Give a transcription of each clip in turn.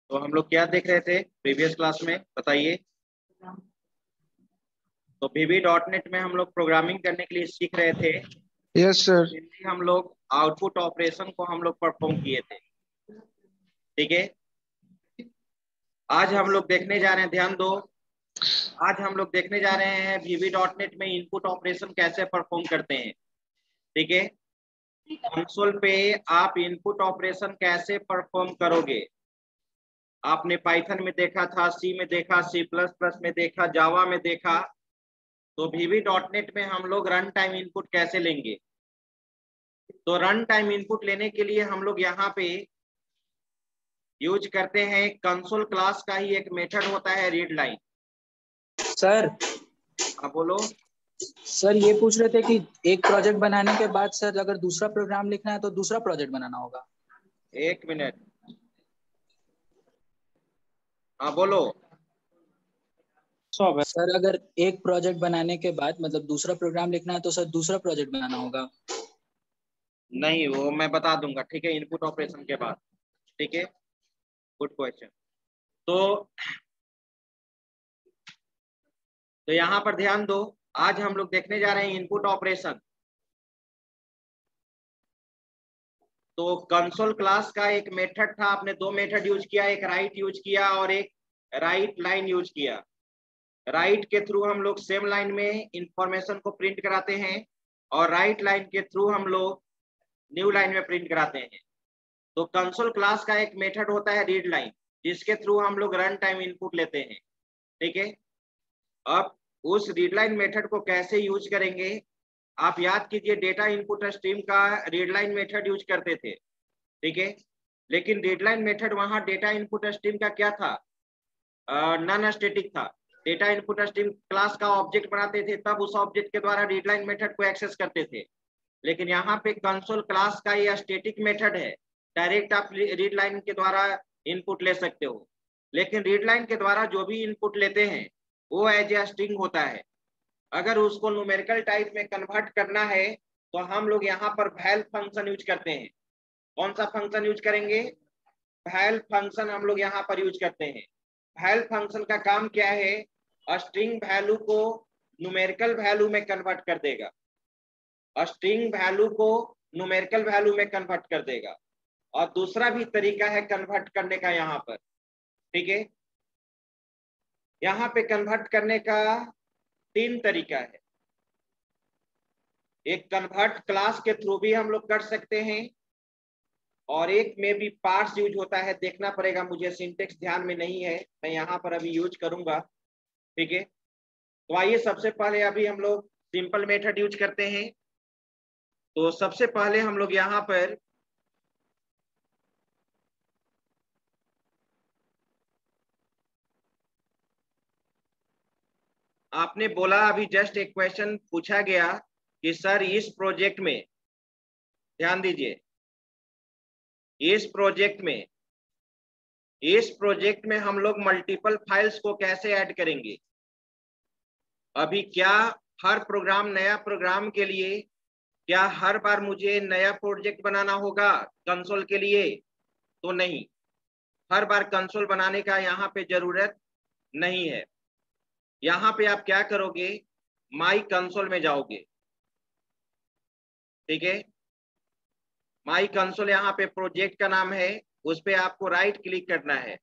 तो हम लोग क्या देख रहे थे प्रीवियस क्लास में, बताइए। तो VB.NET में हम लोग प्रोग्रामिंग करने के लिए सीख रहे थे। Yes sir. जिनमें हम लोग आउटपुट ऑपरेशन को हम लोग परफॉर्म किए थे। ठीक है। आज हम लोग देखने जा रहे हैं, ध्यान दो। आज हम लोग देखने जा रहे हैं VB.NET में इनपुट ऑपरेशन कैसे परफॉर्म करते हैं। ठीक है। कंसोल पे आप इनपुट ऑपरेशन कैसे परफॉर्म करोगे। आपने पाइथन में देखा था, सी में देखा, C++ में देखा, जावा में देखा। तो VB.NET में हम लोग रन टाइम इनपुट कैसे लेंगे। तो रन टाइम इनपुट लेने के लिए हम लोग यहाँ पे यूज करते हैं कंसोल क्लास का ही एक मेथड होता है, रीड लाइन। सर हाँ बोलो। सर ये पूछ रहे थे कि एक प्रोजेक्ट बनाने के बाद सर अगर दूसरा प्रोग्राम लिखना है तो दूसरा प्रोजेक्ट बनाना होगा। एक मिनट। हाँ बोलो। सर अगर एक प्रोजेक्ट बनाने के बाद मतलब दूसरा प्रोग्राम लिखना है तो सर दूसरा प्रोजेक्ट बनाना होगा। नहीं, वो मैं बता दूंगा, ठीक है, इनपुट ऑपरेशन के बाद। ठीक है, गुड क्वेश्चन। तो यहाँ पर ध्यान दो। आज हम लोग देखने जा रहे हैं इनपुट ऑपरेशन। तो कंसोल क्लास का एक मेथड था, आपने दो मेथड यूज किया, एक राइट यूज किया और एक राइट लाइन यूज किया। राइट के थ्रू हम लोग सेम लाइन में इंफॉर्मेशन को प्रिंट कराते हैं और राइट लाइन के थ्रू हम लोग न्यू लाइन में प्रिंट कराते हैं। तो कंसोल क्लास का एक मेथड होता है रीड लाइन, जिसके थ्रू हम लोग रन टाइम इनपुट लेते हैं। ठीक है। अब उस रीड लाइन मेथड को कैसे यूज करेंगे, आप याद कीजिए, डेटा इनपुट स्ट्रीम का रीड लाइन मेथड यूज करते थे। ठीक है। लेकिन रीड लाइन मेथड वहां डेटा इनपुट स्ट्रीम का क्या था, नॉन स्टैटिक था। डेटा इनपुट स्ट्रीम क्लास का ऑब्जेक्ट बनाते थे, तब उस ऑब्जेक्ट के द्वारा रीड लाइन मेथड को एक्सेस करते थे। लेकिन यहाँ पे कंसोल क्लास का ये स्टैटिक मेथड है, डायरेक्ट आप रीड लाइन के द्वारा इनपुट ले सकते हो। लेकिन रीड लाइन के द्वारा जो भी इनपुट लेते हैं वो एज ए स्ट्रिंग होता है। अगर उसको न्यूमेरिकल टाइप में कन्वर्ट करना है तो हम लोग यहाँ पर वैल फंक्शन यूज करते हैं। कौन सा फंक्शन यूज करेंगे, वैल फंक्शन हम लोग यहाँ पर यूज करते हैं। वैल फंक्शन का काम क्या है, स्ट्रिंग वैल्यू को न्यूमेरिकल वैल्यू में कन्वर्ट कर देगा। स्ट्रिंग वैल्यू को न्यूमेरिकल वैल्यू में कन्वर्ट कर देगा। और दूसरा भी तरीका है कन्वर्ट करने का यहाँ पर। ठीक है। यहाँ पे कन्वर्ट करने का तीन तरीका है। एक कन्वर्ट क्लास के थ्रू भी हम लोग कर सकते हैं और एक में भी पार्स यूज होता है, देखना पड़ेगा मुझे, सिंटेक्स ध्यान में नहीं है, मैं यहाँ पर अभी यूज करूंगा। ठीक है। तो आइए सबसे पहले अभी हम लोग सिंपल मेथड यूज करते हैं। तो सबसे पहले हम लोग यहाँ पर आपने बोला, अभी जस्ट एक क्वेश्चन पूछा गया कि सर इस प्रोजेक्ट में, ध्यान दीजिए, इस प्रोजेक्ट में हम लोग मल्टीपल फाइल्स को कैसे ऐड करेंगे। अभी क्या हर प्रोग्राम, नया प्रोग्राम के लिए क्या हर बार मुझे नया प्रोजेक्ट बनाना होगा कंसोल के लिए, तो नहीं, हर बार कंसोल बनाने का यहाँ पे जरूरत नहीं है। यहाँ पे आप क्या करोगे, माई कंसोल में जाओगे। ठीक है। माई कंसोल यहाँ पे प्रोजेक्ट का नाम है, उस पे आपको राइट क्लिक करना है।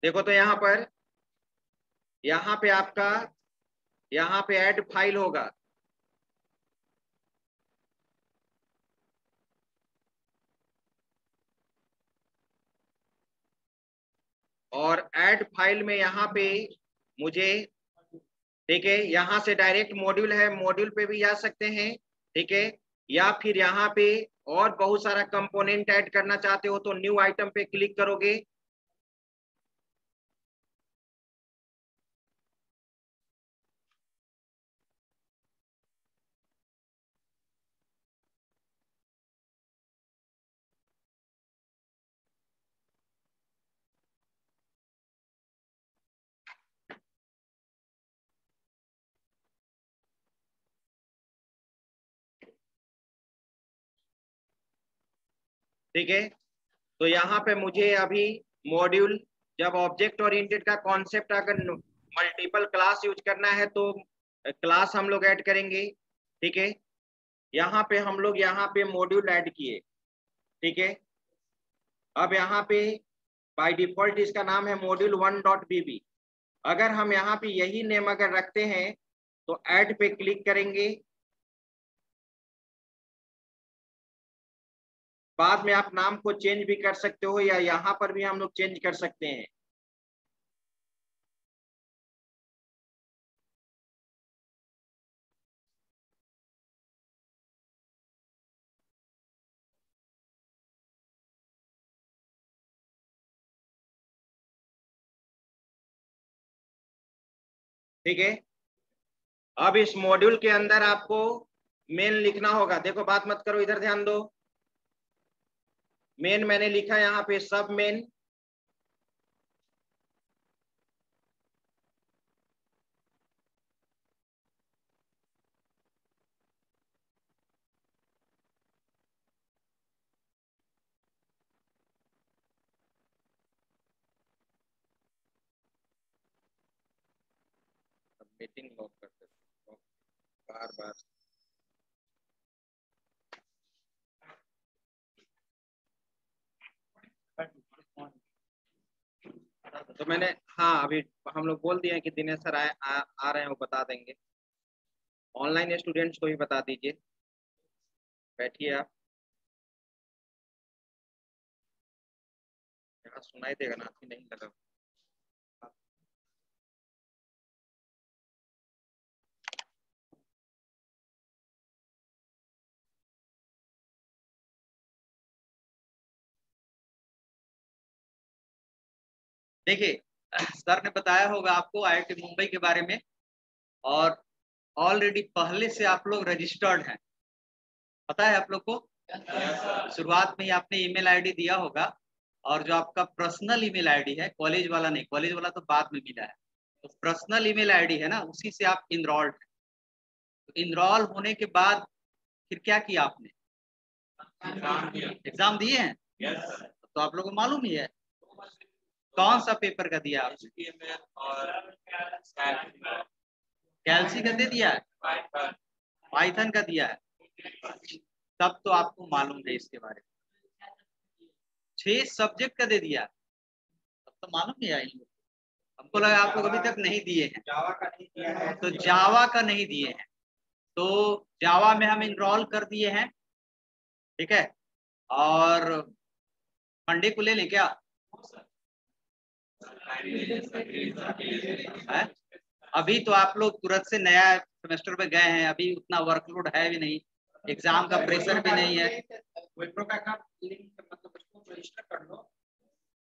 देखो तो यहाँ पे आपका, यहाँ पे ऐड फाइल होगा। और ऐड फाइल में यहाँ पे मुझे, ठीक है, यहाँ से डायरेक्ट मॉड्यूल है, मॉड्यूल पे भी जा सकते हैं। ठीक है। या फिर यहाँ पे और बहुत सारा कंपोनेंट ऐड करना चाहते हो तो न्यू आइटम पे क्लिक करोगे। ठीक है। तो यहाँ पे मुझे अभी मॉड्यूल, जब ऑब्जेक्ट ओरिएंटेड का कॉन्सेप्ट अगर मल्टीपल क्लास यूज करना है तो क्लास हम लोग ऐड करेंगे। ठीक है, यहाँ पे हम लोग यहाँ पे मॉड्यूल ऐड किए। ठीक है, अब यहाँ पे बाय डिफॉल्ट इसका नाम है मॉड्यूल 1.bb। अगर हम यहाँ पे यही नेम अगर रखते हैं तो ऐड पे क्लिक करेंगे, बाद में आप नाम को चेंज भी कर सकते हो या यहाँ पर भी हम लोग चेंज कर सकते हैं। ठीक है, अब इस मॉड्यूल के अंदर आपको मेन लिखना होगा। देखो बात मत करो, इधर ध्यान दो। मेन मैंने लिखा यहाँ पे सब मेन। मीटिंग लॉक कर देते बार बार। तो मैंने, हाँ अभी हम लोग बोल दिए हैं कि दिनेश सर आ रहे हैं, वो बता देंगे। ऑनलाइन स्टूडेंट्स को भी बता दीजिए। बैठिए आप, यहाँ सुनाई देगा ना, आपकी नहीं लगा। देखिए, सर ने बताया होगा आपको आईआईटी मुंबई के बारे में, और ऑलरेडी पहले से आप लोग रजिस्टर्ड हैं, पता है आप लोग को। शुरुआत में ही आपने ईमेल आईडी दिया होगा, और जो आपका पर्सनल ईमेल आईडी है, कॉलेज वाला नहीं, कॉलेज वाला तो बाद में मिला है, तो पर्सनल ईमेल आईडी है ना, उसी से आप इनरोल्ड हैं। तो इनरोल होने के बाद फिर क्या किया आपने? एग्जाम दिए हैं। तो आप लोगों को मालूम ही है कौन सा पेपर का दिया आपने? कैल्सी का दे दिया है, पाइथन का दिया है, तब तो आपको मालूम है इसके बारे में। 6 सब्जेक्ट का दे दिया, तब तो मालूम ही है इन लोग। हमको लगा आप लोग अभी तक नहीं दिए हैं। जावा का नहीं दिया है, तो जावा का नहीं दिए हैं, तो जावा में हम इनरोल कर दिए हैं। ठीक है, और मंडे को ले लें क्या है? अभी तो आप लोग तुरंत से नया सेमेस्टर में गए हैं, अभी उतना वर्कलोड है भी नहीं, एग्जाम का प्रेशर भी नहीं है। विप्रो का काम लिंक मतलब उसको रजिस्टर कर लो,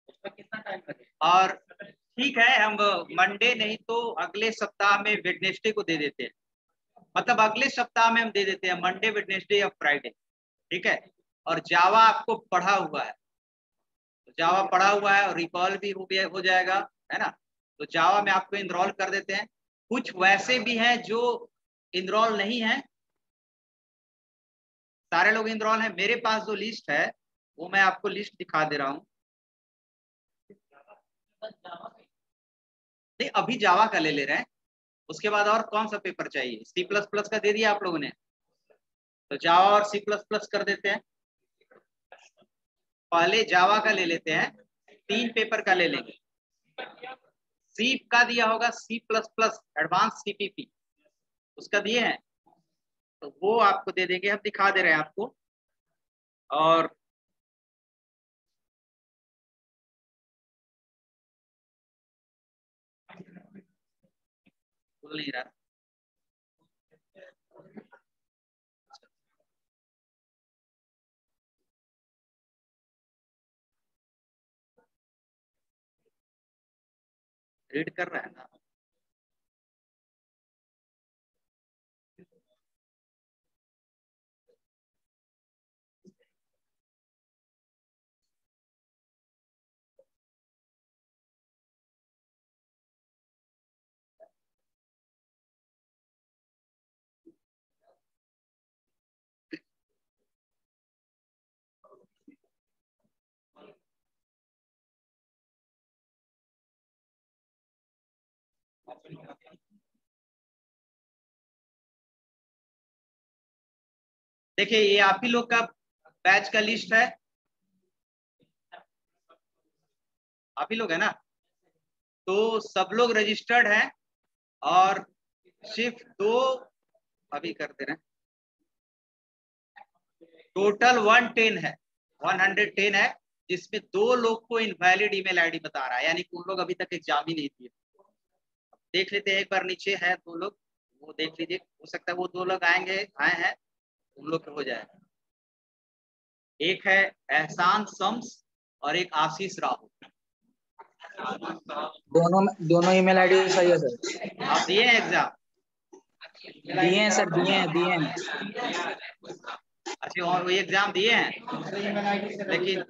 उसमें कितना टाइम लगेगा? और ठीक है, हम मंडे नहीं तो अगले सप्ताह में वेडनेसडे को दे देते हैं, मतलब अगले सप्ताह में हम दे देते हैं, मंडे वेडनेसडे या फ्राइडे। ठीक है, और जावा आपको पढ़ा हुआ है, तो जावा पढ़ा हुआ है और रिकॉल भी हो जाएगा, है ना। तो जावा में आपको इनरोल कर देते हैं। कुछ वैसे भी हैं जो इनरोल नहीं है, सारे लोग इनरोल हैं। मेरे पास जो लिस्ट है वो मैं आपको लिस्ट दिखा दे रहा हूँ। नहीं, अभी जावा का ले रहे हैं, उसके बाद और कौन सा पेपर चाहिए? सी प्लस प्लस का दे दिया आप लोगों ने, तो जावा और सी प्लस प्लस कर देते हैं। पहले जावा का ले लेते हैं, 3 पेपर का ले लेंगे। सी का दिया होगा, C plus plus advance CPP, उसका दिए हैं, तो वो आपको दे देंगे, हम दिखा दे रहे हैं आपको। और खुल नहीं रहा, रीड कर रहा है ना। देखिए ये आप ही लोग का बैच का लिस्ट है, आप ही लोग है ना, तो सब लोग रजिस्टर्ड हैं और सिर्फ 2 अभी कर दे रहे हैं, टोटल 110 है, 110 है, जिसमें 2 लोग को इनवैलिड ईमेल आईडी बता रहा है, यानी कि उन लोग अभी तक एग्जाम ही नहीं दिए। देख लेते हैं एक बार, नीचे है 2 लोग, वो देख लीजिए, हो सकता है वो 2 लोग आए हैं, उन लोग का हो जाएगा। एक है एहसान शम्स और एक आशीष राहुल। दोनों ईमेल आईडी सही है सर। आप दिए हैं एग्जाम? दिए हैं सर, दिए हैं। अच्छा, और वो एग्जाम दिए हैं, लेकिन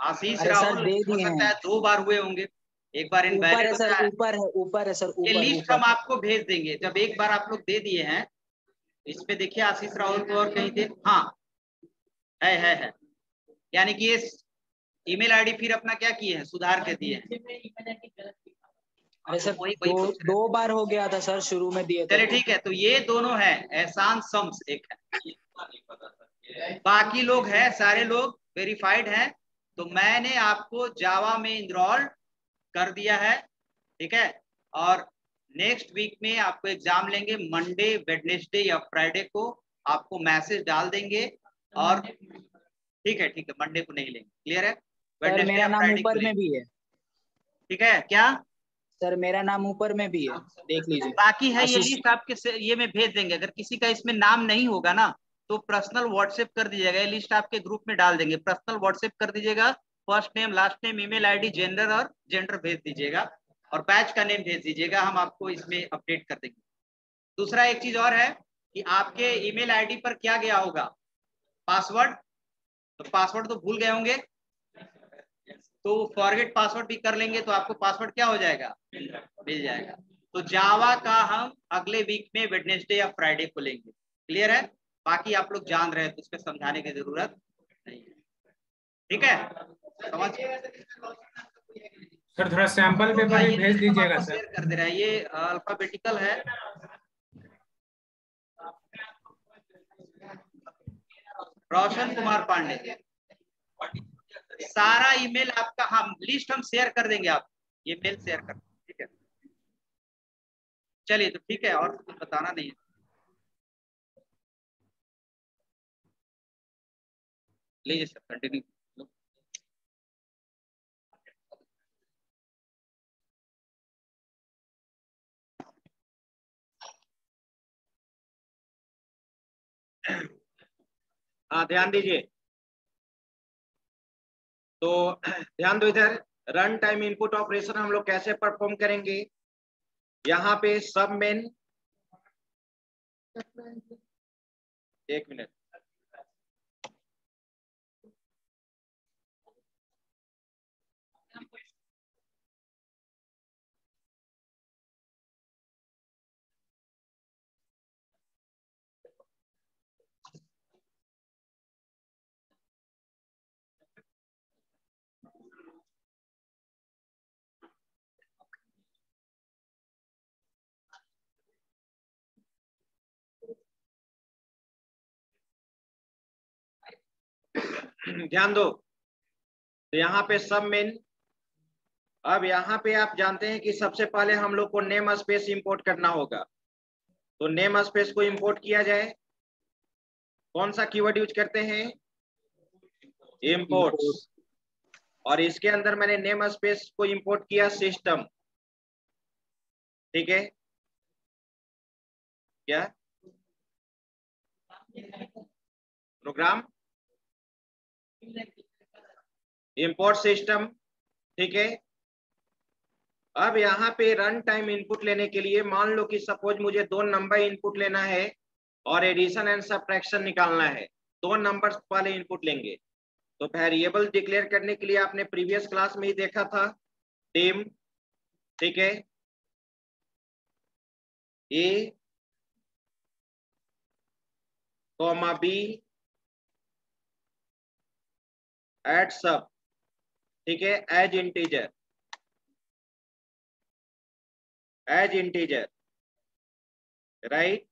आशीष राहुल दे हो दिए सकता हैं। है 2 बार हुए होंगे, एक बार ऊपर है इनवैलिड सर, होता है। ऊपर है सर, ये लिस्ट ऊपर। हम आपको भेज देंगे जब एक बार आप लोग दे दिए हैं। इसमें देखिए आशीष राहुल को और कहीं थे, हाँ है, यानी कि ये ईमेल आईडी फिर अपना क्या किए हैं, सुधार के दिए हैं। अरे सर वही दो बार हो गया था सर, शुरू में दिए थे। चलिए ठीक है, तो ये दोनों है, एहसान शम्स एक है, बाकी लोग है सारे लोग वेरीफाइड हैं। तो मैंने आपको जावा में इनरोल कर दिया है, ठीक है, और नेक्स्ट वीक में आपको एग्जाम लेंगे, मंडे वेडनेसडे या फ्राइडे को आपको मैसेज डाल देंगे। और ठीक है मंडे को नहीं लेंगे, क्लियर है? सर मेरा नाम ऊपर में भी है। ठीक है क्या सर? मेरा नाम ऊपर में भी है, देख लीजिए। बाकी है ये लिस्ट आपके ये में भेज देंगे, अगर किसी का इसमें नाम नहीं होगा ना तो पर्सनल व्हाट्सएप कर दीजिएगा, ये लिस्ट आपके ग्रुप में डाल देंगे, पर्सनल व्हाट्सएप कर दीजिएगा, first name last name email ID gender और जेंडर भेज दीजिएगा और बैच का नेम भेज दीजिएगा, हम आपको इसमें अपडेट कर देंगे। दूसरा एक चीज और है कि आपके ईमेल आईडी पर क्या गया होगा, पासवर्ड, तो पासवर्ड तो भूल गए होंगे, तो फॉरगेट पासवर्ड भी कर लेंगे तो आपको पासवर्ड क्या हो जाएगा, मिल जाएगा। तो जावा का हम अगले वीक में वेडनेसडे या फ्राइडे को लेंगे, क्लियर है? बाकी आप लोग जान रहे हैं तो उसको समझाने की जरूरत नहीं है, ठीक है? समझ सर थोड़ा सैंपल पेपर भी भेज दीजिएगा सर। शेयर कर दे रहा है, ये अल्फाबेटिकल है। रोशन कुमार पांडे, सारा ईमेल आपका हम लिस्ट हम शेयर कर देंगे, आप ये मेल शेयर कर, ठीक है? चलिए तो ठीक है, और कुछ बताना नहीं है, लीजिए सर कंटिन्यू। हाँ ध्यान दीजिए, तो ध्यान दो इधर, रन टाइम इनपुट ऑपरेशन हम लोग कैसे परफॉर्म करेंगे। यहाँ पे सब मेन, एक मिनट, ध्यान दो, तो यहाँ पे सब मेन, अब यहाँ पे आप जानते हैं कि सबसे पहले हम लोग को नेम स्पेस इंपोर्ट करना होगा, तो नेम स्पेस को इंपोर्ट किया जाए। कौन सा कीवर्ड यूज करते हैं, इंपोर्ट्स, और इसके अंदर मैंने नेम स्पेस को इंपोर्ट किया सिस्टम, ठीक है क्या, प्रोग्राम इंपोर्ट सिस्टम, ठीक है। अब यहाँ पे रन टाइम इनपुट लेने के लिए मान लो कि सपोज मुझे 2 नंबर इनपुट लेना है और एडिशन एंड सब्ट्रैक्शन निकालना है, 2 नंबर्स वाले इनपुट लेंगे। तो वेरिएबल डिक्लेयर करने के लिए आपने प्रीवियस क्लास में ही देखा था, टेम, ठीक है, ए कॉमा बी एट सब, ठीक है, as integer, as integer, right.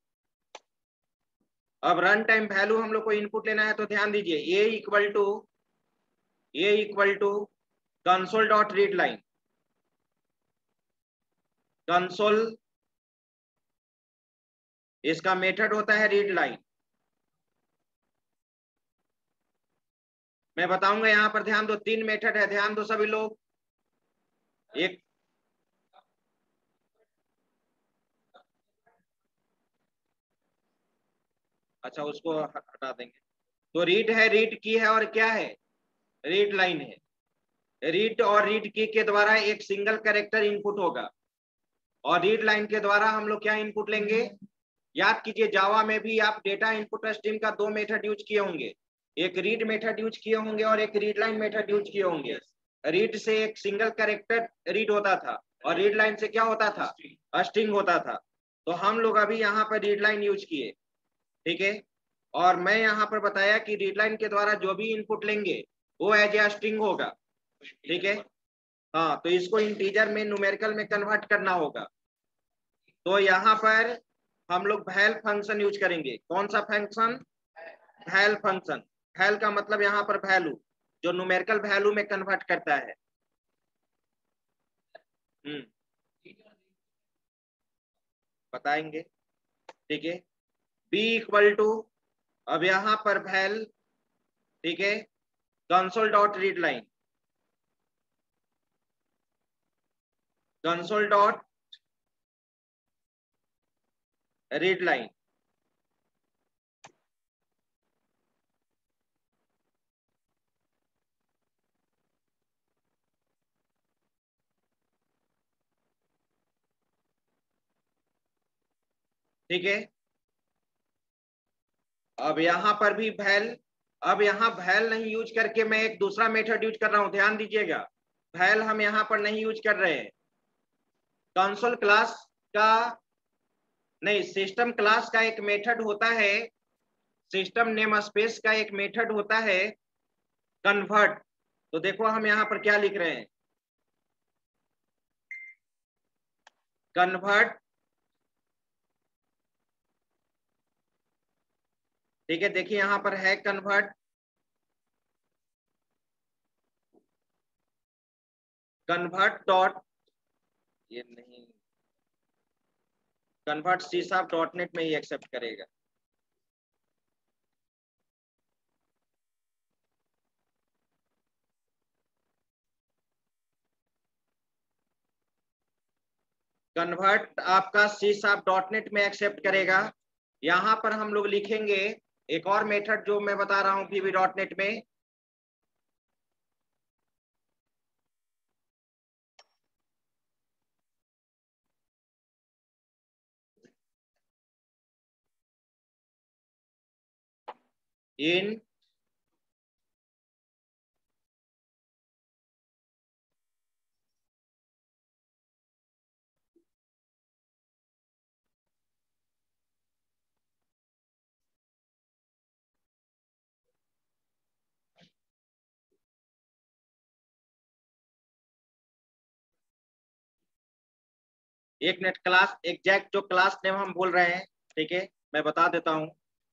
अब रन टाइम वैल्यू हम लोग को इनपुट लेना है, तो ध्यान दीजिए a equal to console dot read line, console इसका मेथड होता है रीड लाइन। मैं बताऊंगा यहां पर, ध्यान दो, 3 मेथड है, ध्यान दो सभी लोग। एक अच्छा, उसको हटा देंगे। तो रीड है, रीड की है, और क्या है, रीड लाइन है। रीड और रीड की के द्वारा एक सिंगल कैरेक्टर इनपुट होगा, और रीड लाइन के द्वारा हम लोग क्या इनपुट लेंगे। याद कीजिए जावा में भी आप डेटा इनपुट स्ट्रीम का 2 मेथड यूज किए होंगे, एक रीड मेथड यूज किए होंगे और एक रीड लाइन मेथड यूज किए होंगे। रीड से एक सिंगल कैरेक्टर रीड होता था, और रीड लाइन से क्या होता था, स्ट्रिंग होता था। तो हम लोग अभी यहाँ पर रीड लाइन यूज किए, ठीक है। और मैं यहाँ पर बताया कि रीड लाइन के द्वारा जो भी इनपुट लेंगे वो एज ए स्ट्रिंग होगा, ठीक है। हाँ, तो इसको इंटीजर में, न्यूमेरिकल में कन्वर्ट करना होगा। तो यहाँ पर हम लोग वैल फंक्शन यूज करेंगे। कौन सा फंक्शन, वैल फंक्शन। वैल का मतलब यहाँ पर वैल्यू, जो न्यूमेरिकल वैल्यू में कन्वर्ट करता है। बताएंगे, ठीक है। बी इक्वल टू, अब यहाँ पर वैल, ठीक है, console dot read line, console dot read line, ठीक है। अब यहाँ पर भी वैल, अब यहाँ वैल नहीं यूज करके मैं एक दूसरा मेथड यूज कर रहा हूं, ध्यान दीजिएगा। वैल हम यहाँ पर नहीं यूज कर रहे हैं। कंसोल क्लास का नहीं, सिस्टम क्लास का एक मेथड होता है, सिस्टम नेम स्पेस का एक मेथड होता है कन्वर्ट। तो देखो हम यहाँ पर क्या लिख रहे हैं, कन्वर्ट, ठीक है। देखिए यहाँ पर है कन्वर्ट, कन्वर्ट डॉट, ये नहीं, convert C sharp dot net में ही एक्सेप्ट करेगा। कन्वर्ट आपका सी शार्प डॉट नेट में एक्सेप्ट करेगा। यहां पर हम लोग लिखेंगे एक और मेथड जो मैं बता रहा हूं पीवी डॉट नेट में, इन एक नेट क्लास एग्जैक्ट जो क्लास नेम हम बोल रहे हैं, ठीक है, मैं बता देता हूं।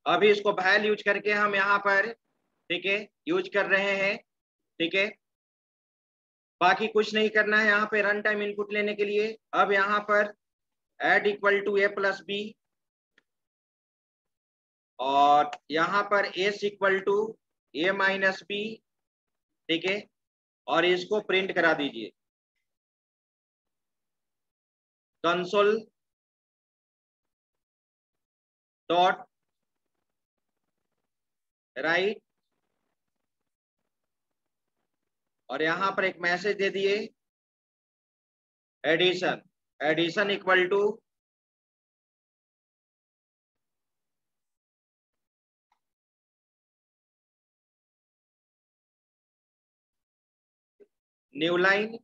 अभी इसको वैल यूज करके हम यहाँ पर, ठीक है, यूज कर रहे हैं, ठीक है। बाकी कुछ नहीं करना है यहाँ पे रन टाइम इनपुट लेने के लिए। अब यहाँ पर add equal to A plus B, और यहाँ पर S equal to A minus B, ठीक है, और इसको प्रिंट करा दीजिए, कंसोल डॉट राइट, और यहां पर एक मैसेज दे दिए, addition, addition equal to new line,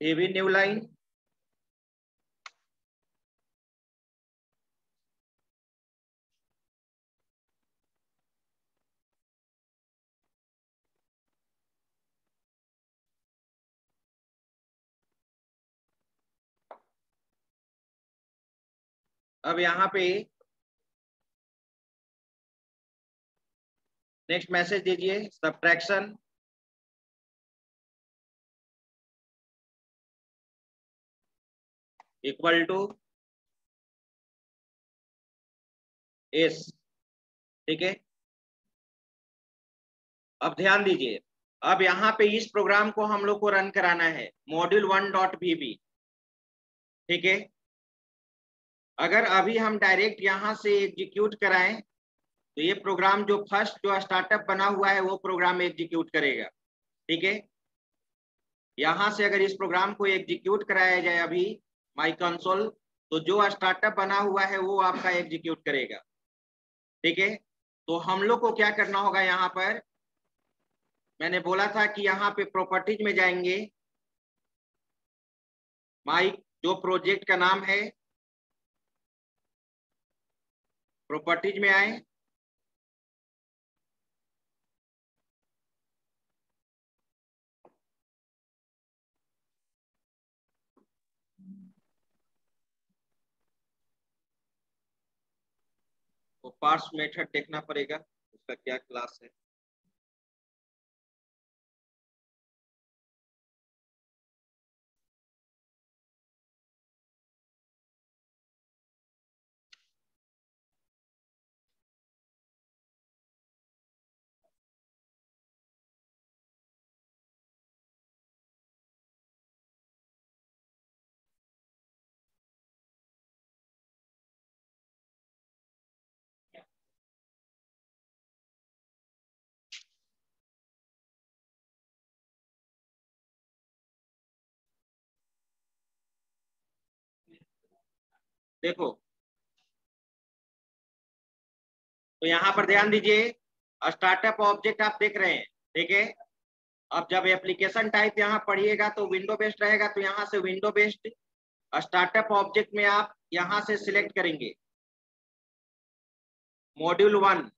ये भी न्यू लाइन, अब यहाँ पे नेक्स्ट मैसेज दीजिए, सब्ट्रैक्शन इक्वल टू एस। ठीक है, अब ध्यान दीजिए, अब यहाँ पे इस प्रोग्राम को हम लोग को रन कराना है module1.vb। ठीक है, अगर अभी हम डायरेक्ट यहाँ से एग्जीक्यूट कराएं तो ये प्रोग्राम जो फर्स्ट जो स्टार्टअप बना हुआ है वो प्रोग्राम एग्जीक्यूट करेगा। ठीक है, यहाँ से अगर इस प्रोग्राम को एग्जीक्यूट कराया जाए अभी माई कंसोल, तो जो स्टार्टअप बना हुआ है वो आपका एग्जीक्यूट करेगा। ठीक है, तो हम लोग को क्या करना होगा, यहाँ पर मैंने बोला था कि यहाँ पे प्रॉपर्टीज में जाएंगे, माई जो प्रोजेक्ट का नाम है प्रॉपर्टीज में आए, तो पार्स मेथड देखना पड़ेगा उसका क्या क्लास है। देखो, तो यहाँ पर ध्यान दीजिए, स्टार्टअप ऑब्जेक्ट आप देख रहे हैं। ठीक है, अब जब एप्लीकेशन टाइप यहाँ पढ़िएगा तो विंडो बेस्ड रहेगा, तो यहाँ से विंडो बेस्ड स्टार्टअप ऑब्जेक्ट में आप यहाँ से सिलेक्ट करेंगे module1।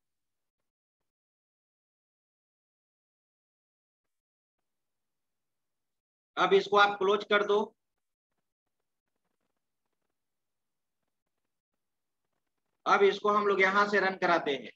अब इसको आप क्लोज कर दो। अब इसको हम लोग यहाँ से रन कराते हैं।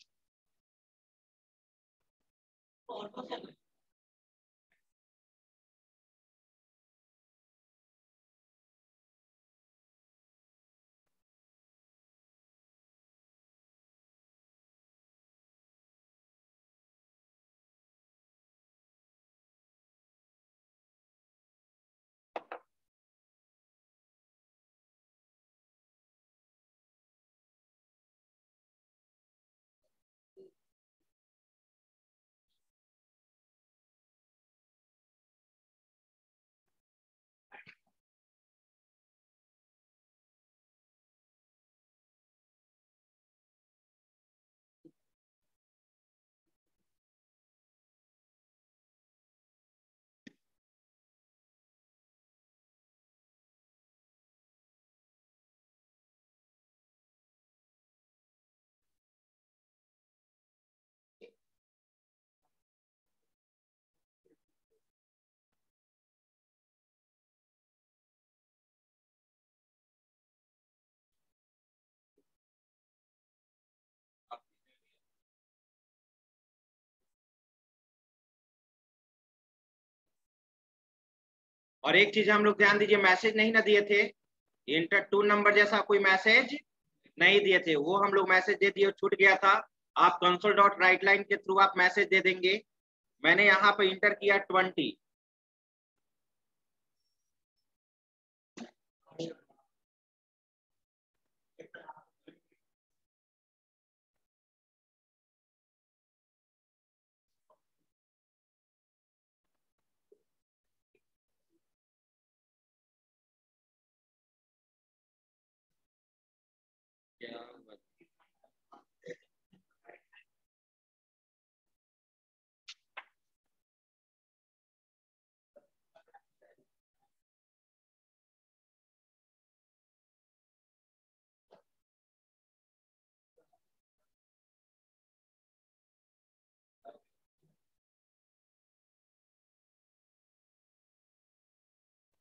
और एक चीज हम लोग ध्यान दीजिए, मैसेज नहीं ना दिए थे, इंटर टू नंबर जैसा कोई मैसेज नहीं दिए थे, वो हम लोग मैसेज दे दिए, छूट गया था। आप console.writeline के थ्रू आप मैसेज दे देंगे। मैंने यहाँ पे इंटर किया 20।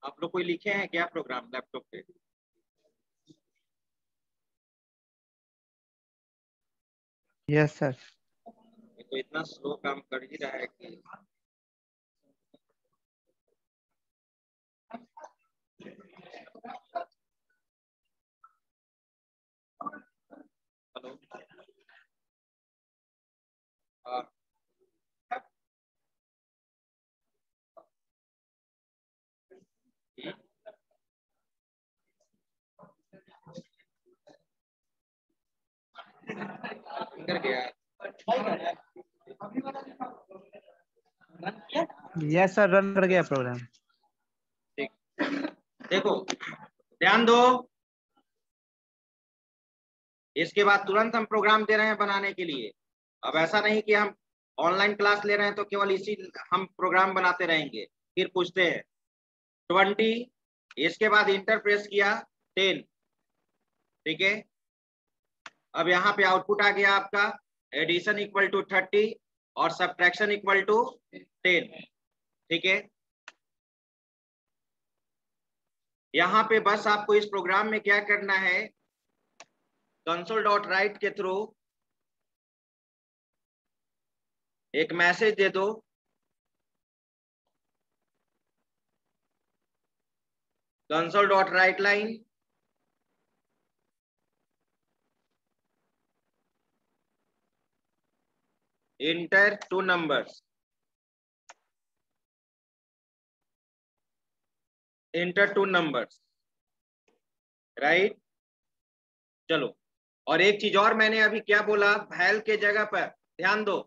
आप लोग कोई लिखे हैं क्या प्रोग्राम लैपटॉप पे? Yes sir. ये तो इतना स्लो काम कर ही रहा है कि हेलो। हाँ कर गया। यस सर, रन कर गया प्रोग्राम। ठीक, देखो ध्यान दो, इसके बाद तुरंत हम प्रोग्राम दे रहे हैं बनाने के लिए। अब ऐसा नहीं कि हम ऑनलाइन क्लास ले रहे हैं तो केवल इसी हम प्रोग्राम बनाते रहेंगे। फिर पूछते हैं 20, इसके बाद इंटर प्रेस किया 10, ठीक है। अब यहाँ पे आउटपुट आ गया आपका एडिशन इक्वल टू 30 और सब्ट्रैक्शन इक्वल टू 10, ठीक है। यहाँ पे बस आपको इस प्रोग्राम में क्या करना है, console.write के थ्रू एक मैसेज दे दो, console.writeLine enter 2 numbers, enter 2 numbers, right. चलो, और एक चीज और मैंने अभी क्या बोला, वैल के जगह पर ध्यान दो,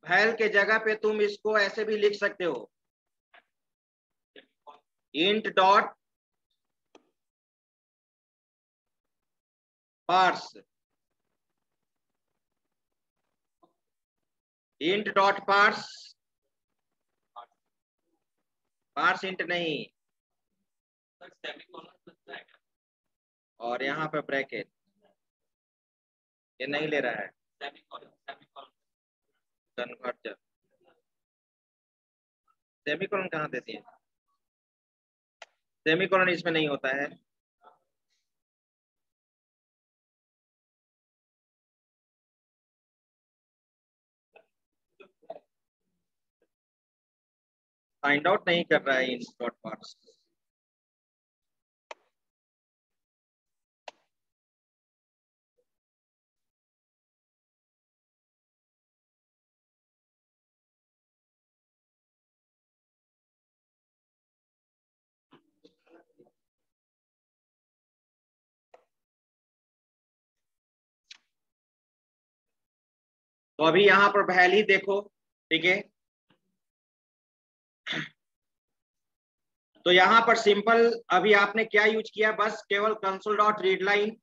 वैल के जगह पे तुम इसको ऐसे भी लिख सकते हो, int dot parse, int dot parse, parse int नहीं, और यहाँ पे ब्रैकेट, ये नहीं ले रहा है, कन्वर्टर, सेमीकोलन कहाँ देती है, सेमीकोलन इसमें नहीं होता है। फाइंड आउट नहीं कर रहा है इन डॉट पार्स। तो अभी यहाँ पर वैल्यू देखो, ठीक है। तो यहाँ पर सिंपल अभी आपने क्या यूज किया, बस केवल कंसोल डॉट रीड लाइन,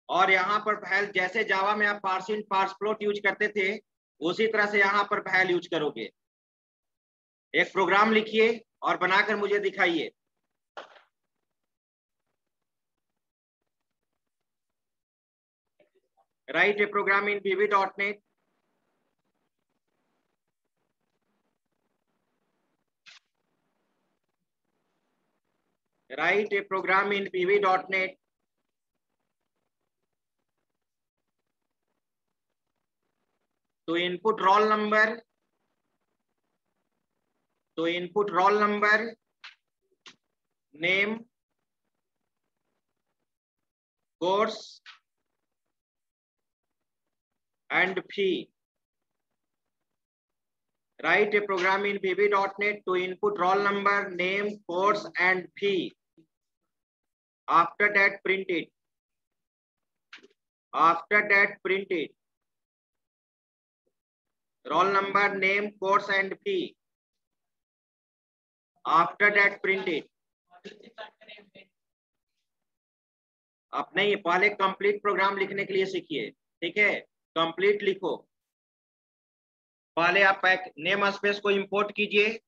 और यहाँ पर वैल जैसे जावा में आप पार्स इन पार्स फ्लोट यूज करते थे उसी तरह से यहाँ पर वैल यूज करोगे। एक प्रोग्राम लिखिए और बनाकर मुझे दिखाइए। Write a program in VB.NET, write a program in VB.NET to input roll number, name, course and fee. Write a program in VB.NET to input roll number, name, course and fee. After that print it. Roll number, name, course and fee. After that print it. आप नहीं, पहले complete program लिखने के लिए सीखिए, ठीक है। Complete लिखो, पहले आप नेम स्पेस को इंपोर्ट कीजिए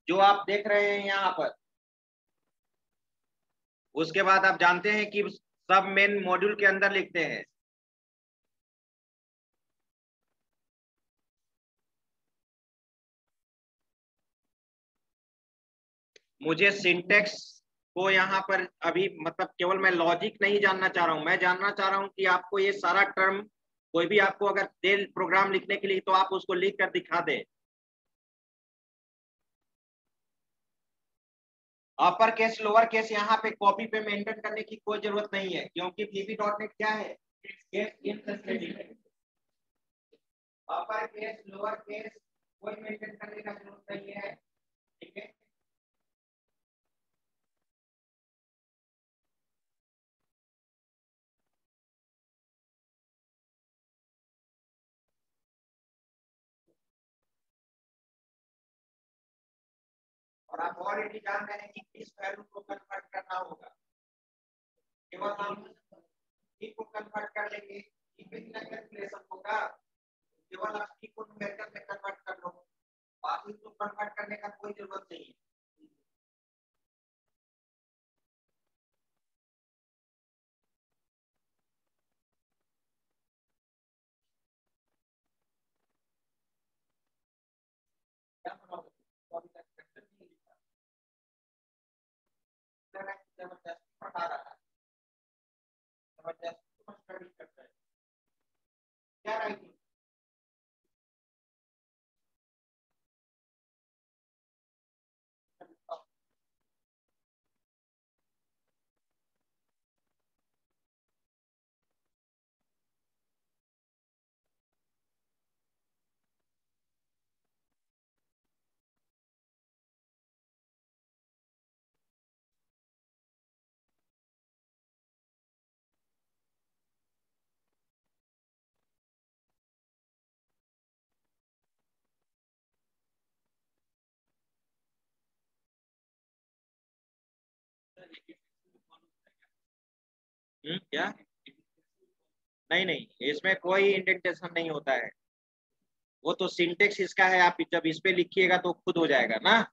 जो आप देख रहे हैं यहाँ पर। उसके बाद आप जानते हैं कि सब मेन मॉड्यूल के अंदर लिखते हैं। मुझे सिंटेक्स को यहाँ पर अभी मतलब केवल मैं लॉजिक नहीं जानना चाह रहा हूँ, मैं जानना चाह रहा हूँ कि आपको ये सारा टर्म कोई भी आपको अगर दे प्रोग्राम लिखने के लिए तो आप उसको लिख कर दिखा दे। अपर केस लोअर केस यहाँ पे कॉपी पे मेंटेन करने की कोई जरूरत नहीं है, क्योंकि VB.NET क्या है, केस इनसेंसिटिव है। अपर केस लोअर केस कोई मेंटेन करने का जरूरत नहीं है, ठीक है। और आप ऑलरेडी जान रहे हैं कि किस वैल्यू को कन्वर्ट करना होगा। केवल हम ई को कन्वर्ट कर लेंगे, ई पे कितना कैलकुलेशन होगा, केवल आप ई को न्यूमेरिकल में कन्वर्ट कर लो, बाकी को कन्वर्ट करने का कोई जरूरत नहीं है। क्या बनाओगे? जबरदस्ती पढ़ा रहा है, जबरदस्ती स्टडी करता है, क्या राइटिंग। क्या नहीं नहीं, इसमें कोई इंडेंटेशन नहीं होता है, वो तो सिंटेक्स इसका है, आप जब इस पे लिखिएगा तो खुद हो जाएगा ना।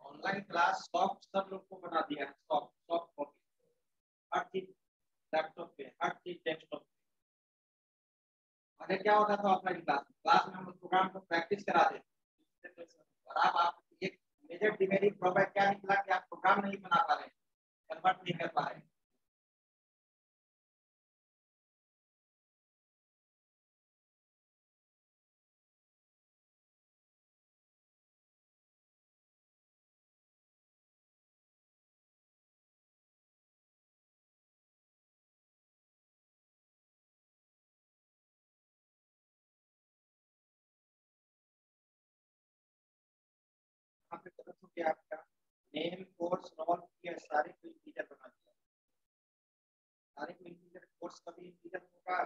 ऑनलाइन क्लास सॉफ्ट सब लोग को बना दिया है, सॉफ्ट सॉफ्ट कॉपी, हर चीज लैपटॉप पे, हर चीज डेस्कटॉप पे। अरे क्या होता था ऑफलाइन क्लास में हम प्रोग्राम को प्रैक्टिस करा देते, और आप एक मेजर डिमेरिट ड्रॉबैक क्या निकला कि आप प्रोग्राम नहीं बना पा रहे, कन्वर्ट नहीं कर पा रहे। यहाँ पे तरफ हो गया आपका नेम कोर्स रोल किया, सारे को इंटीजर बना दिया। सारे को इंटीजर, कोर्स कभी इंटीजर होगा,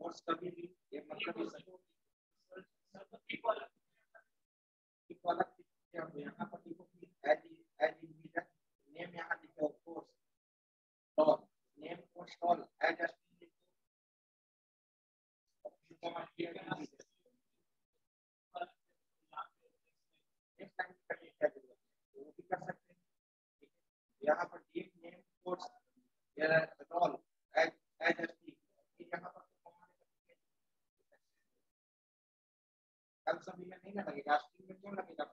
कोर्स कभी भी ये मतलब यहाँ पर लिखो एज इंटीजर, नेम यहाँ लिखो course roll, name course roll as यहाँ पर नेम कोर्स रोल एज यहाँ पर कल सभी में नहीं ना लगेगा, स्ट्रिंग में क्यों लगेगा?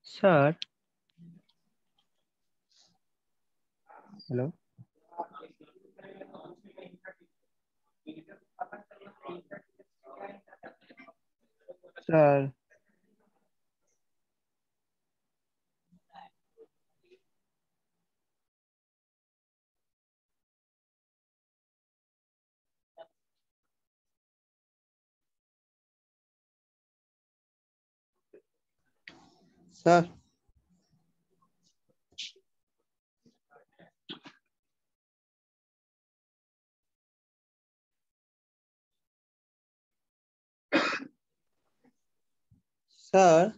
Sir hello sir sir sir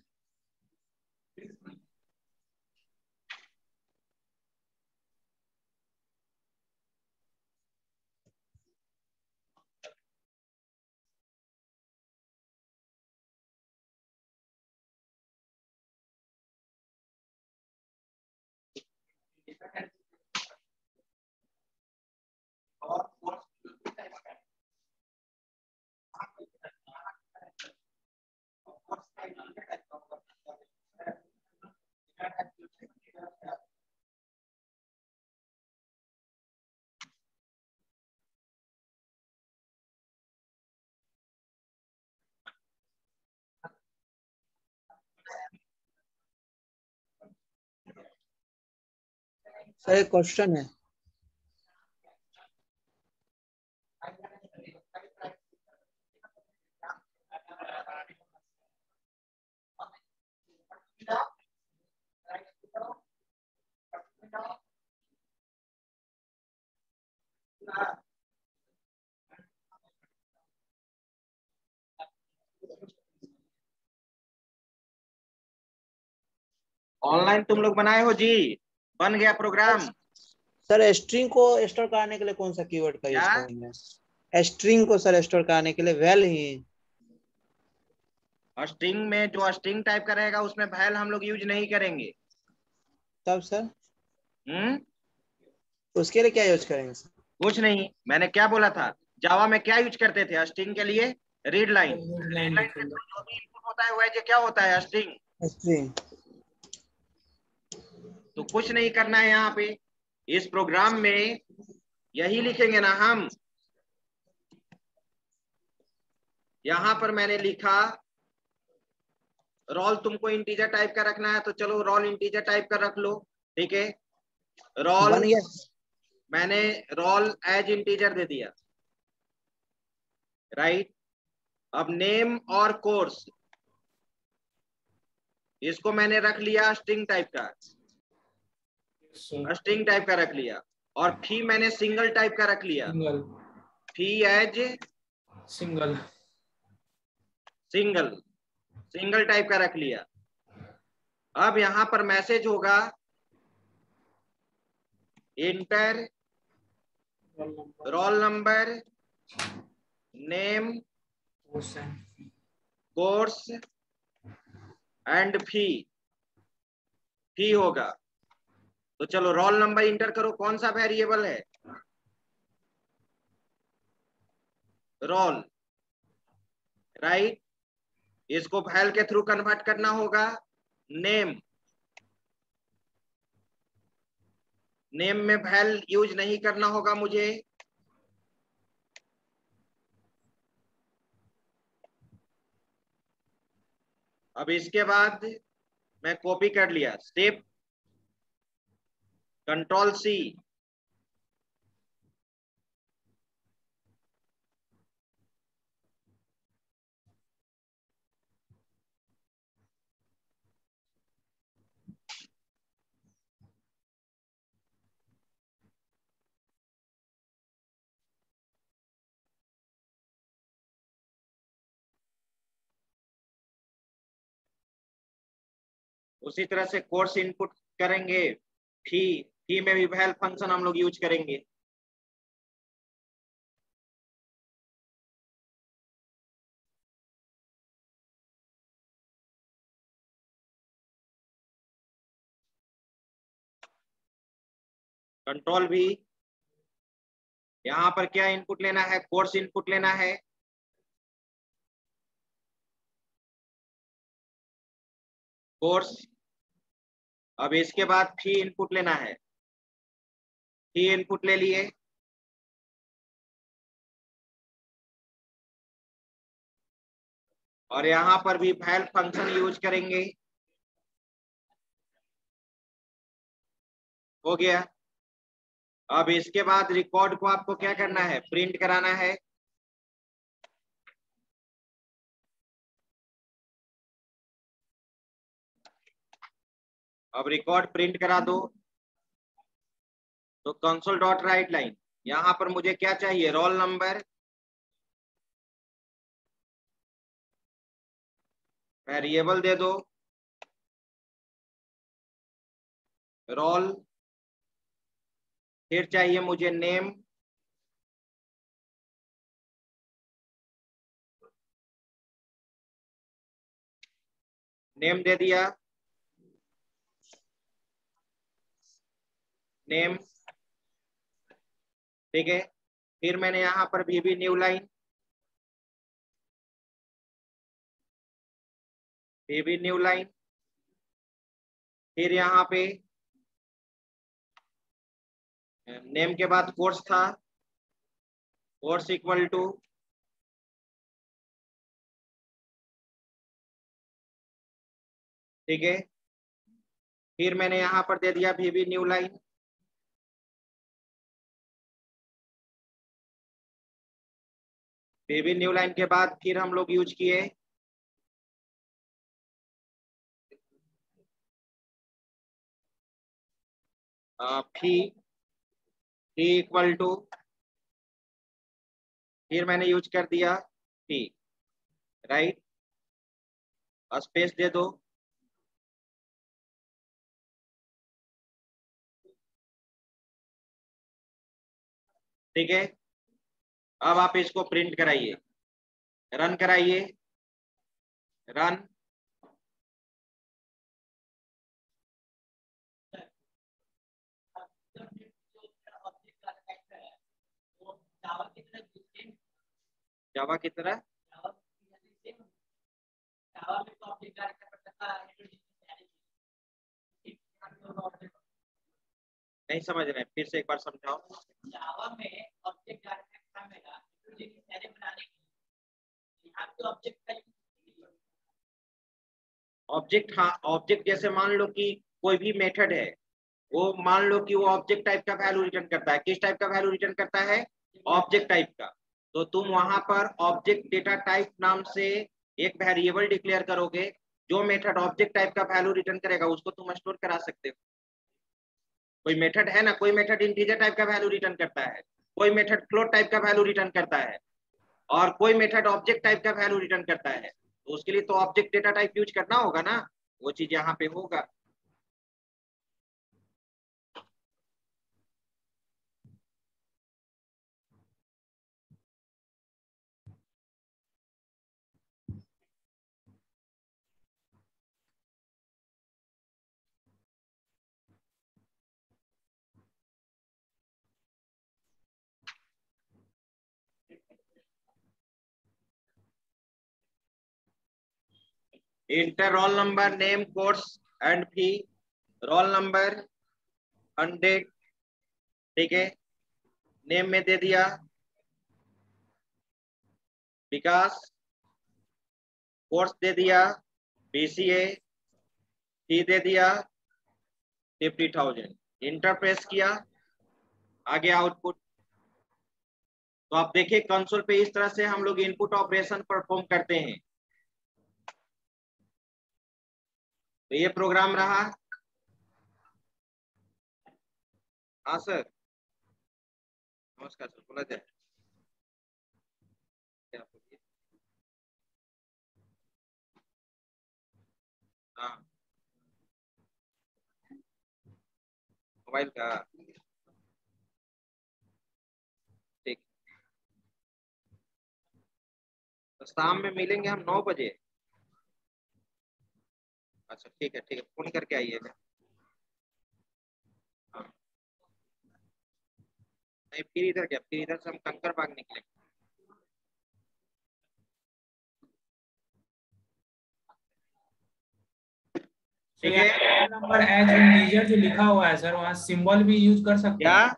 sir एक क्वेश्चन है। ऑनलाइन तुम लोग बनाए हो जी, बन गया प्रोग्राम। सर स्ट्रिंग को स्टोर करने के लिए कौन सा कीवर्ड का यूज क्या? करेंगे? स्ट्रिंग को सर स्टोर करने के लिए वैल ही। स्ट्रिंग में जो स्ट्रिंग टाइप का रहेगा उसमें वैल हम लोग यूज नहीं करेंगे। तब सर हम्म, उसके लिए क्या यूज करेंगे सर? कुछ नहीं, मैंने क्या बोला था, जावा में क्या यूज करते थे स्ट्रिंग के लिए? Read line. रीड लाइन के थ्रू जो भी इनपुट होता है वह क्या होता है? स्ट्रिंग। स्ट्रिंग। तो कुछ नहीं करना है यहाँ पे, इस प्रोग्राम में यही लिखेंगे ना हम, यहां पर मैंने लिखा रोल, तुमको इंटीजर टाइप का रखना है तो चलो रोल इंटीजर टाइप का रख लो, ठीक है। रोल बन गया। मैंने रोल एज इंटीजर दे दिया, राइट। अब नेम और कोर्स इसको मैंने रख लिया स्ट्रिंग टाइप का, स्ट्रिंग टाइप का रख लिया। और फी मैंने सिंगल टाइप का रख लिया, single fee as single single, single type का रख लिया। अब यहां पर मैसेज होगा enter roll number, name, course and fee, fee होगा। तो चलो रोल नंबर इंटर करो, कौन सा वेरिएबल है, रोल, राइट। इसको वैल के थ्रू कन्वर्ट करना होगा, नेम, नेम में वैल यूज नहीं करना होगा मुझे। अब इसके बाद मैं कॉपी कर लिया, स्टेप कंट्रोल सी, उसी तरह से कोर्स इनपुट करेंगे, फी में भी वैल फंक्शन हम लोग यूज करेंगे। कंट्रोल भी, यहां पर क्या इनपुट लेना है, कोर्स इनपुट लेना है, कोर्स। अब इसके बाद फी इनपुट लेना है, फी इनपुट ले लिए। और यहां पर भी वैल फंक्शन यूज करेंगे, हो गया। अब इसके बाद रिकॉर्ड को आपको क्या करना है, प्रिंट कराना है। अब रिकॉर्ड प्रिंट करा दो, तो कंसोल डॉट राइट लाइन, यहां पर मुझे क्या चाहिए, रोल नंबर, वेरिएबल दे दो रोल, फिर चाहिए मुझे नेम, नेम दे दिया, नेम, ठीक है। फिर मैंने यहां पर भी न्यू लाइन, भी न्यू लाइन, फिर यहाँ पे नेम के बाद कोर्स था, कोर्स इक्वल टू, ठीक है। फिर मैंने यहां पर दे दिया भी न्यू लाइन, भी न्यू लाइन के बाद फिर हम लोग यूज किए फी इक्वल टू, फिर मैंने यूज कर दिया फी, राइट। स्पेस दे दो, ठीक है। अब आप इसको प्रिंट कराइए, रन कराइए, रन। जावा की तरह नहीं समझ रहे, फिर से एक बार समझाओ। ऑब्जेक्ट, हाँ ऑब्जेक्ट जैसे मान लो कि कोई भी मेथड है, वो मान लो कि वो ऑब्जेक्ट टाइप का वैल्यू रिटर्न करता है। किस टाइप का वैल्यू रिटर्न करता है? ऑब्जेक्ट टाइप का। तो तुम वहां पर ऑब्जेक्ट डेटा टाइप नाम से एक वेरिएबल डिक्लेयर करोगे। जो मेथड ऑब्जेक्ट टाइप का वैल्यू रिटर्न करेगा उसको तुम स्टोर करा सकते हो। कोई मेथड है ना, कोई मेथड इंटीजर टाइप का वैल्यू रिटर्न करता है, कोई मेथड फ्लोट टाइप का वैल्यू रिटर्न करता है, और कोई मेथड ऑब्जेक्ट टाइप का वैल्यू रिटर्न करता है। तो उसके लिए तो ऑब्जेक्ट डेटा टाइप यूज करना होगा ना, वो चीज यहाँ पे होगा। Enter roll number, name, course and fee. Roll number 100, ठीक है। नेम में दे दिया विकास, कोर्स दे दिया BCA, फी दे दिया 50,000। इंटर प्रेस किया, आगे आउटपुट। तो आप देखिए कंसोल पे इस तरह से हम लोग इनपुट ऑपरेशन परफॉर्म करते हैं। तो ये प्रोग्राम रहा। हाँ सर, नमस्कार सर, बोला जाए। हाँ, मोबाइल का, ठीक। तो शाम में मिलेंगे हम 9 बजे। अच्छा ठीक है, ठीक है, फोन करके आइएगा। हाँ, नहीं फिर इधर क्या, फिर इधर से हम कंकर बाग निकलेंगे। ठीक है। रोल नंबर एज इंटीजर जो लिखा हुआ है सर, वहाँ सिंबल भी यूज कर सकते क्या? हैं?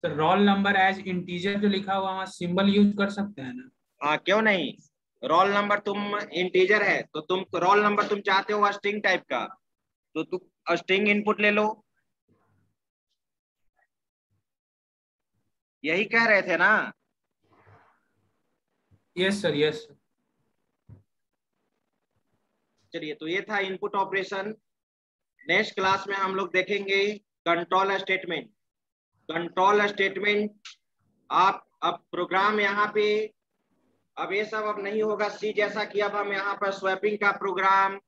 तो रोल नंबर एज इंटीजर जो लिखा हुआ है, वहाँ सिंबल यूज कर सकते हैं ना? हाँ क्यों नहीं। रोल नंबर तुम इंटीजर है तो तुम रोल नंबर तुम चाहते हो स्ट्रिंग टाइप का, तो तुम स्ट्रिंग इनपुट ले लो। यही कह रहे थे ना। Yes sir, yes sir. चलिए, तो ये था इनपुट ऑपरेशन। नेक्स्ट क्लास में हम लोग देखेंगे कंट्रोल स्टेटमेंट। कंट्रोल स्टेटमेंट आप अब प्रोग्राम यहाँ पे, अब ये सब अब नहीं होगा सी जैसा कि अब हम यहाँ पर स्वैपिंग का प्रोग्राम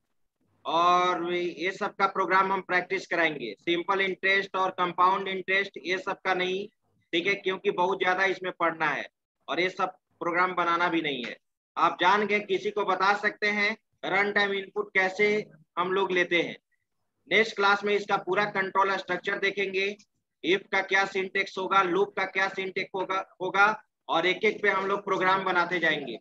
और ये सब का प्रोग्राम हम प्रैक्टिस कराएंगे। सिंपल इंटरेस्ट और कंपाउंड इंटरेस्ट ये सब का नहीं, ठीक है, क्योंकि बहुत ज्यादा इसमें पढ़ना है और ये सब प्रोग्राम बनाना भी नहीं है। आप जान गए, किसी को बता सकते हैं रन टाइम इनपुट कैसे हम लोग लेते हैं। नेक्स्ट क्लास में इसका पूरा कंट्रोल स्ट्रक्चर देखेंगे। इफ का क्या सिंटेक्स होगा, लूप का क्या सिंटेक्स होगा और एक एक पे हम लोग प्रोग्राम बनाते जाएंगे।